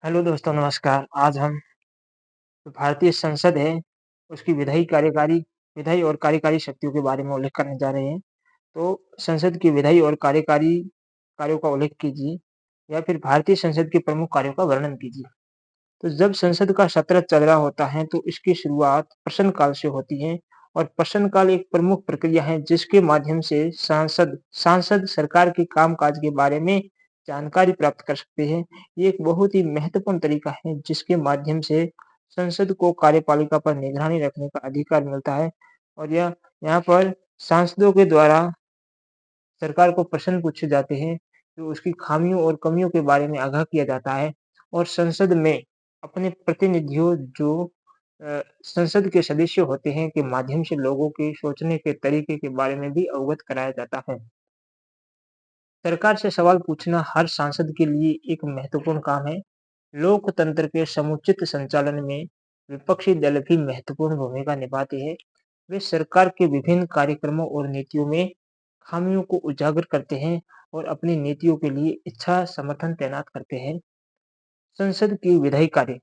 Hello दोस्तों, नमस्कार। आज हम जो भारतीय संसद है, उसकी विधायी और कार्यकारी शक्तियों के बारे में उल्लेख करने जा रहे हैं। तो संसद की विधायी और कार्यकारी कार्यों का उल्लेख कीजिए या फिर भारतीय संसद के प्रमुख कार्यों का वर्णन कीजिए। तो जब संसद का सत्र चल रहा होता है, तो इसकी शुरुआत प्रश्नकाल से होती है और प्रश्नकाल एक प्रमुख प्रक्रिया है, जिसके माध्यम से सांसद सांसद सरकार के कामकाज के बारे में जानकारी प्राप्त कर सकते हैं। ये एक बहुत ही महत्वपूर्ण तरीका है, जिसके माध्यम से संसद को कार्यपालिका पर निगरानी रखने का अधिकार मिलता है और यह यहाँ पर सांसदों के द्वारा सरकार को प्रश्न पूछे जाते हैं, तो उसकी खामियों और कमियों के बारे में आगाह किया जाता है और संसद में अपने प्रतिनिधियों जो संसद के सदस्य होते हैं के माध्यम से लोगों के सोचने के तरीके के बारे में भी अवगत कराया जाता है। सरकार से सवाल पूछना हर सांसद के लिए एक महत्वपूर्ण काम है। लोकतंत्र के समुचित संचालन में विपक्षी दल भी महत्वपूर्ण भूमिका निभाते हैं। वे सरकार के विभिन्न कार्यक्रमों और नीतियों में खामियों को उजागर करते हैं और अपनी नीतियों के लिए इच्छा समर्थन तैनात करते हैं। संसद की विधायी कार्य।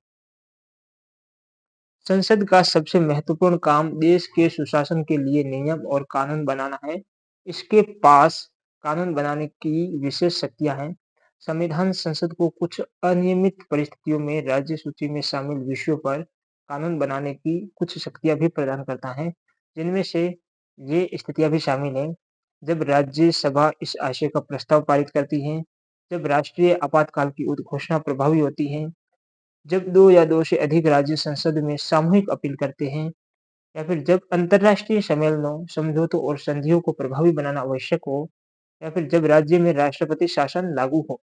संसद का सबसे महत्वपूर्ण काम देश के सुशासन के लिए नियम और कानून बनाना है। इसके पास कानून बनाने की विशेष शक्तियां हैं। संविधान संसद को कुछ अनियमित परिस्थितियों में राज्य सूची में शामिल विषयों पर कानून बनाने की कुछ शक्तियां भी प्रदान करता है, जिनमें से ये स्थितियां भी शामिल हैं। जब राज्यसभा इस आशय का प्रस्ताव पारित करती है, जब राष्ट्रीय आपातकाल की उद्घोषणा प्रभावी होती है, जब 2 या 2 से अधिक राज्य संसद में सामूहिक अपील करते हैं या फिर जब अंतर्राष्ट्रीय सम्मेलनों, समझौतों और संधियों को प्रभावी बनाना आवश्यक हो या फिर जब राज्य में राष्ट्रपति शासन लागू हो।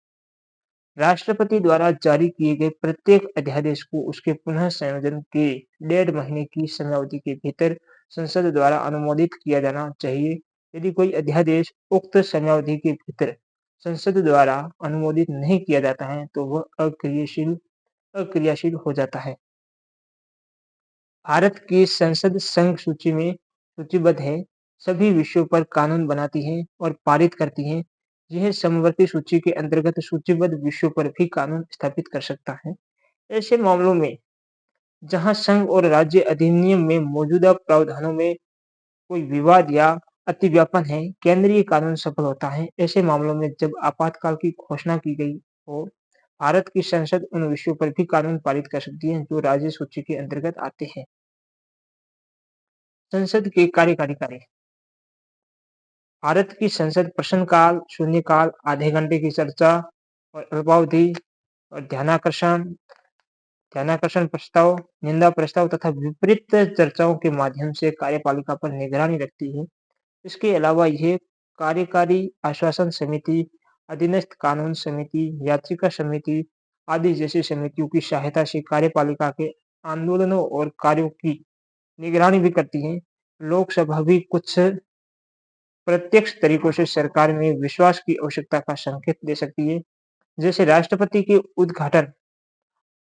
राष्ट्रपति द्वारा जारी किए गए प्रत्येक अध्यादेश को उसके पुनः संयोजन के 1.5 महीने की समयावधि के भीतर संसद द्वारा अनुमोदित किया जाना चाहिए। यदि कोई अध्यादेश उक्त समयावधि के भीतर संसद द्वारा अनुमोदित नहीं किया जाता है, तो वह अक्रियाशील हो जाता है। भारत की संसद संघ सूची में सूचीबद्ध है, सभी विषयों पर कानून बनाती है और पारित करती है। यह समवर्ती सूची के अंतर्गत सूचीबद्ध विषयों पर भी कानून स्थापित कर सकता है। ऐसे मामलों में जहां संघ और राज्य अधिनियम में मौजूदा प्रावधानों में कोई विवाद या अतिव्यापन है, केंद्रीय कानून सफल होता है। ऐसे मामलों में जब आपातकाल की घोषणा की गई हो, भारत की संसद उन विषयों पर भी कानून पारित कर सकती है जो राज्य सूची के अंतर्गत आते हैं। संसद के कार्यकारी कार्य। भारत की संसद प्रश्नकाल, शून्यकाल, आधे घंटे की चर्चा और अल्पावधि और ध्यानाकर्षण प्रस्ताव, निंदा प्रस्ताव तथा विपरीत चर्चाओं के माध्यम से कार्यपालिका पर निगरानी रखती है। इसके अलावा यह कार्यकारी आश्वासन समिति, अधीनस्थ कानून समिति, याचिका समिति आदि जैसी समितियों की सहायता से कार्यपालिका के आंदोलनों और कार्यों की निगरानी भी करती है। लोकसभा भी कुछ प्रत्यक्ष तरीकों से सरकार में विश्वास की आवश्यकता का संकेत दे सकती है, जैसे राष्ट्रपति के उद्घाटन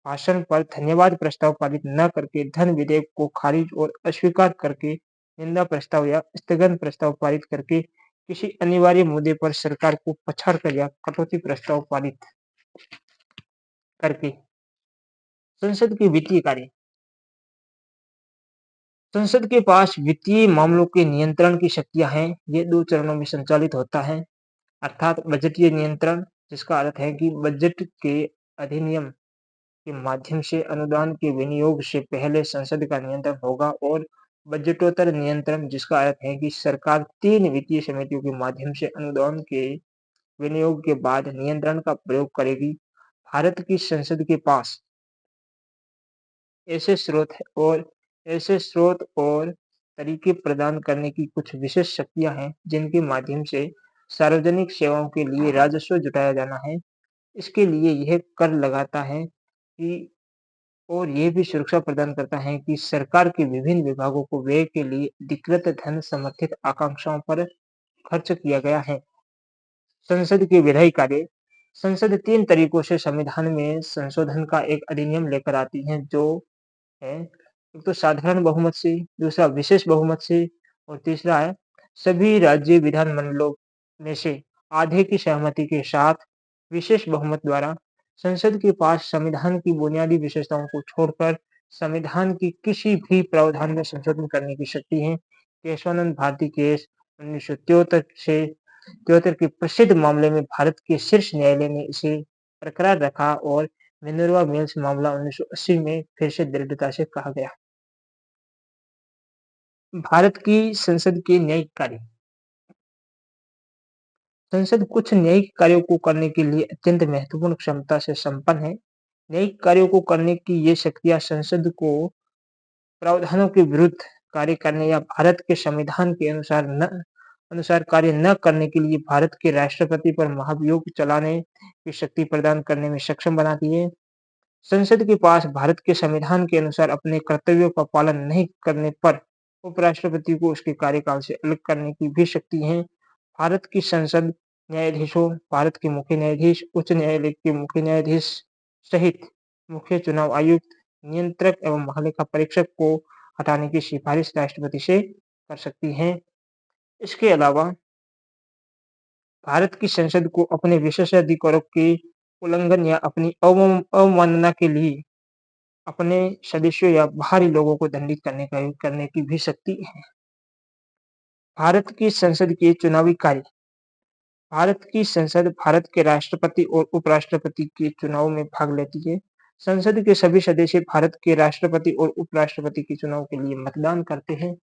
भाषण पर धन्यवाद प्रस्ताव पारित न करके धन विधेयक को खारिज और अस्वीकार करके, निंदा प्रस्ताव या स्थगन प्रस्ताव पारित करके, किसी अनिवार्य मुद्दे पर सरकार को पछाड़कर या कटौती प्रस्ताव पारित करके। संसद के वित्तीय कार्य। संसद के पास वित्तीय मामलों के नियंत्रण की शक्तियां हैं। ये 2 चरणों में संचालित होता है, अर्थात बजटीय नियंत्रण, जिसका अर्थ है कि बजट के अधिनियम के माध्यम से अनुदान के विनियोग से पहले संसद का नियंत्रण होगा, और बजटोत्तर नियंत्रण, जिसका अर्थ है कि सरकार 3 वित्तीय समितियों के माध्यम से अनुदान के विनियोग के बाद नियंत्रण का प्रयोग करेगी। भारत की संसद के पास ऐसे स्रोत है और ऐसे स्रोत और तरीके प्रदान करने की कुछ विशेष शक्तियां हैं, जिनके माध्यम से सार्वजनिक सेवाओं के लिए राजस्व जुटाया जाना है। इसके लिए यह कर लगाता है कि और ये भी सुरक्षा प्रदान करता है कि सरकार के विभिन्न विभागों को व्यय के लिए अधिकृत धन समर्थित आकांक्षाओं पर खर्च किया गया है। संसद के विधायी कार्य। संसद 3 तरीकों से संविधान में संशोधन का एक अधिनियम लेकर आती है, जो है एक तो साधारण बहुमत से, दूसरा विशेष बहुमत से और तीसरा है सभी राज्य विधानमंडलों में से आधे की सहमति के साथ विशेष बहुमत द्वारा। संसद के पास संविधान की बुनियादी विशेषताओं को छोड़कर संविधान की किसी भी प्रावधान में संशोधन करने की शक्ति है। केशवानंद भारती केस 1973 से 73 के प्रसिद्ध मामले में भारत के शीर्ष न्यायालय ने इसे बरकरार रखा और मिनर्वा मिल्स मामला 1980 में फिर से दृढ़ता से कहा गया। भारत की संसद के न्यायिक कार्य। संसद कुछ न्यायिक कार्यों को करने के लिए अत्यंत महत्वपूर्ण क्षमता से संपन्न है। न्यायिक कार्यों को करने की ये शक्तियां संसद को प्रावधानों के विरुद्ध कार्य करने या भारत के संविधान के अनुसार कार्य न करने के लिए भारत के राष्ट्रपति पर महाभियोग चलाने की शक्ति प्रदान करने में सक्षम बनाती है। संसद के पास भारत के संविधान के अनुसार अपने कर्तव्यों का पालन नहीं करने पर उपराष्ट्रपति को उसके कार्यकाल से अलग करने की भी शक्ति है। भारत की संसद न्यायाधीशों, भारत के मुख्य न्यायाधीश, उच्च न्यायालय के मुख्य न्यायाधीश सहित मुख्य चुनाव आयुक्त, नियंत्रक एवं महालेखा परीक्षक को हटाने की सिफारिश राष्ट्रपति से कर सकती है। इसके अलावा भारत की संसद को अपने विशेषाधिकारों के उल्लंघन या अपनी अवमानना के लिए अपने सदस्यों या बाहरी लोगों को दंडित करने की भी शक्ति है। भारत की संसद के चुनावी कार्य। भारत की संसद भारत के राष्ट्रपति और उपराष्ट्रपति के चुनाव में भाग लेती है। संसद के सभी सदस्य भारत के राष्ट्रपति और उपराष्ट्रपति के चुनाव के लिए मतदान करते हैं।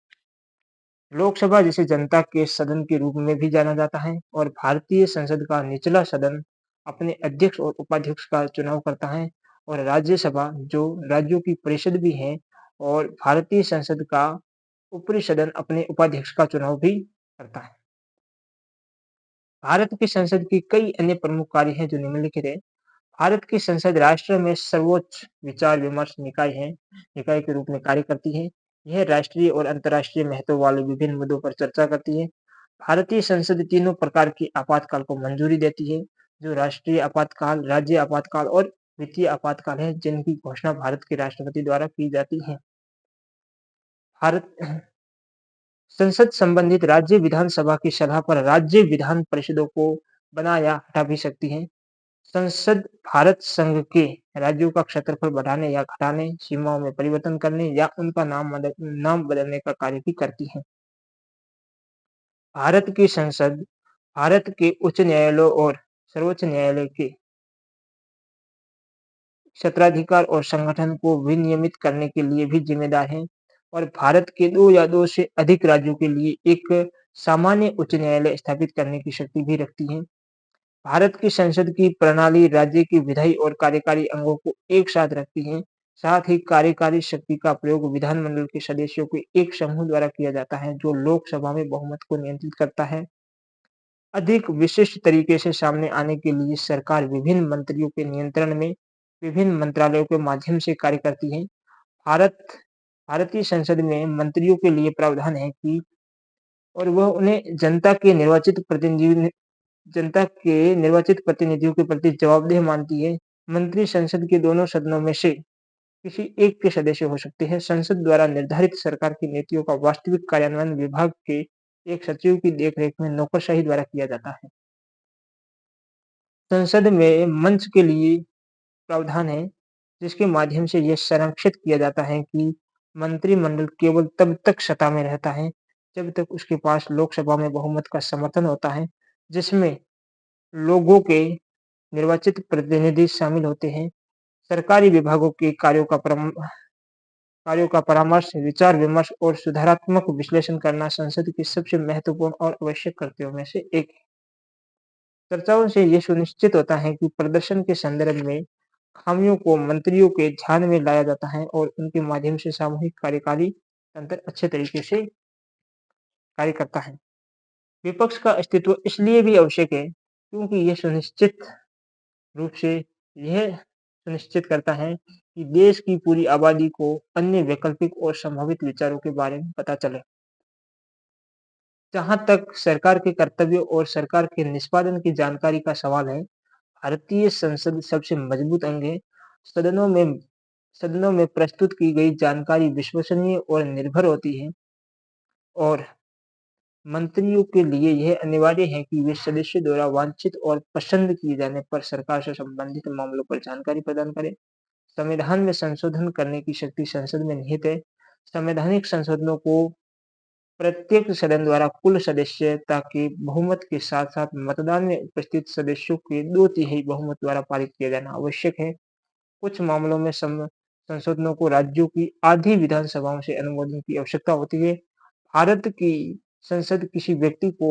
लोकसभा जिसे जनता के सदन के रूप में भी जाना जाता है और भारतीय संसद का निचला सदन अपने अध्यक्ष और उपाध्यक्ष का चुनाव करता है और राज्यसभा जो राज्यों की परिषद भी है और भारतीय संसद का ऊपरी सदन अपने उपाध्यक्ष का चुनाव भी करता है। भारत की संसद की कई अन्य प्रमुख कार्य हैं जो निम्नलिखित है। भारत की संसद राष्ट्र में सर्वोच्च विचार विमर्श निकाय के रूप में कार्य करती है। यह राष्ट्रीय और अंतर्राष्ट्रीय महत्व वाले विभिन्न मुद्दों पर चर्चा करती है। भारतीय संसद तीनों प्रकार की आपातकाल को मंजूरी देती है, जो राष्ट्रीय आपातकाल, राज्य आपातकाल और वित्तीय आपातकाल है, जिनकी घोषणा भारत के राष्ट्रपति द्वारा की जाती है। भारत संसद संबंधित राज्य विधानसभा की सलाह पर राज्य विधान परिषदों को बना या हटा भी सकती है। संसद भारत संघ के राज्यों का क्षेत्रफल बढ़ाने या घटाने, सीमाओं में परिवर्तन करने या उनका नाम बदलने का कार्य भी करती है। भारत की संसद भारत के उच्च न्यायालयों और सर्वोच्च न्यायालय के क्षेत्राधिकार और संगठन को विनियमित करने के लिए भी जिम्मेदार है और भारत के 2 या 2 से अधिक राज्यों के लिए एक सामान्य उच्च न्यायालय स्थापित करने की शक्ति भी रखती है। भारत की संसद की प्रणाली राज्य की विधायी और कार्यकारी अंगों को एक साथ रखती है। साथ ही कार्यकारी शक्ति का प्रयोग विधानमंडल के सदस्यों के एक समूह द्वारा किया जाता है, जो लोकसभा में बहुमत को नियंत्रित करता है। अधिक विशिष्ट तरीके से सामने आने के लिए सरकार विभिन्न मंत्रियों के नियंत्रण में विभिन्न मंत्रालयों के माध्यम से कार्य करती है। भारत भारतीय संसद में मंत्रियों के लिए प्रावधान है कि और वह उन्हें जनता के निर्वाचित प्रतिनिधियों के प्रति जवाबदेह मानती है। मंत्री संसद के दोनों सदनों में से किसी एक के सदस्य हो सकते हैं। संसद द्वारा निर्धारित सरकार की नीतियों का वास्तविक कार्यान्वयन विभाग के एक सचिव की देखरेख में नौकरशाही द्वारा किया जाता है। संसद में मंच के लिए प्रावधान है, जिसके माध्यम से यह संरक्षित किया जाता है कि मंत्रिमंडल केवल तब तक सत्ता में रहता है, जब तक उसके पास लोकसभा में बहुमत का समर्थन होता है, जिसमें लोगों के निर्वाचित प्रतिनिधि शामिल होते हैं। सरकारी विभागों के कार्यों का परामर्श, विचार विमर्श और सुधारात्मक विश्लेषण करना संसद के सबसे महत्वपूर्ण और आवश्यक कर्तव्यों में से एक है। चर्चाओं से ये सुनिश्चित होता है कि प्रदर्शन के संदर्भ में खामियों को मंत्रियों के ध्यान में लाया जाता है और उनके माध्यम से सामूहिक कार्यकारी तंत्र अच्छे तरीके से कार्य करता है। विपक्ष का अस्तित्व इसलिए भी आवश्यक है क्योंकि यह सुनिश्चित करता है कि देश की पूरी आबादी को अन्य वैकल्पिक और संभावित विचारों के बारे में पता चले। जहाँ तक सरकार के कर्तव्यों और सरकार के निष्पादन की जानकारी का सवाल है, भारतीय संसद सबसे मजबूत अंग है। सदनों में सदनों में प्रस्तुत की गई जानकारी विश्वसनीय और निर्भर होती है और मंत्रियों के लिए यह अनिवार्य है कि वे सदस्यों द्वारा वांछित और पसंद किए जाने पर सरकार से संबंधित मामलों पर जानकारी प्रदान करें। संविधान में संशोधन करने की शक्ति संसद में निहित है। संवैधानिक संशोधनों को प्रत्येक सदन द्वारा कुल सदस्यता के बहुमत के साथ-साथ मतदान में उपस्थित सदस्यों के 2/3 बहुमत द्वारा पारित किया जाना आवश्यक है। कुछ मामलों में संशोधनों को राज्यों की आधी विधानसभाओं से अनुमोदन की आवश्यकता होती है। भारत की संसद किसी व्यक्ति को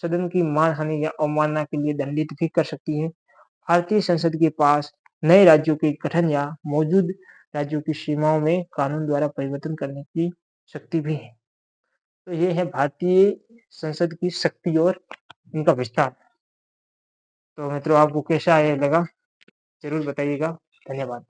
सदन की मानहानि या अवमानना के लिए दंडित भी कर सकती है। भारतीय संसद के पास नए राज्यों के गठन या मौजूद राज्यों की सीमाओं में कानून द्वारा परिवर्तन करने की शक्ति भी है। तो ये है भारतीय संसद की शक्ति और इनका विस्तार। तो मित्रों आपको कैसा ये लगा? ज़रूर बताइएगा। धन्यवाद।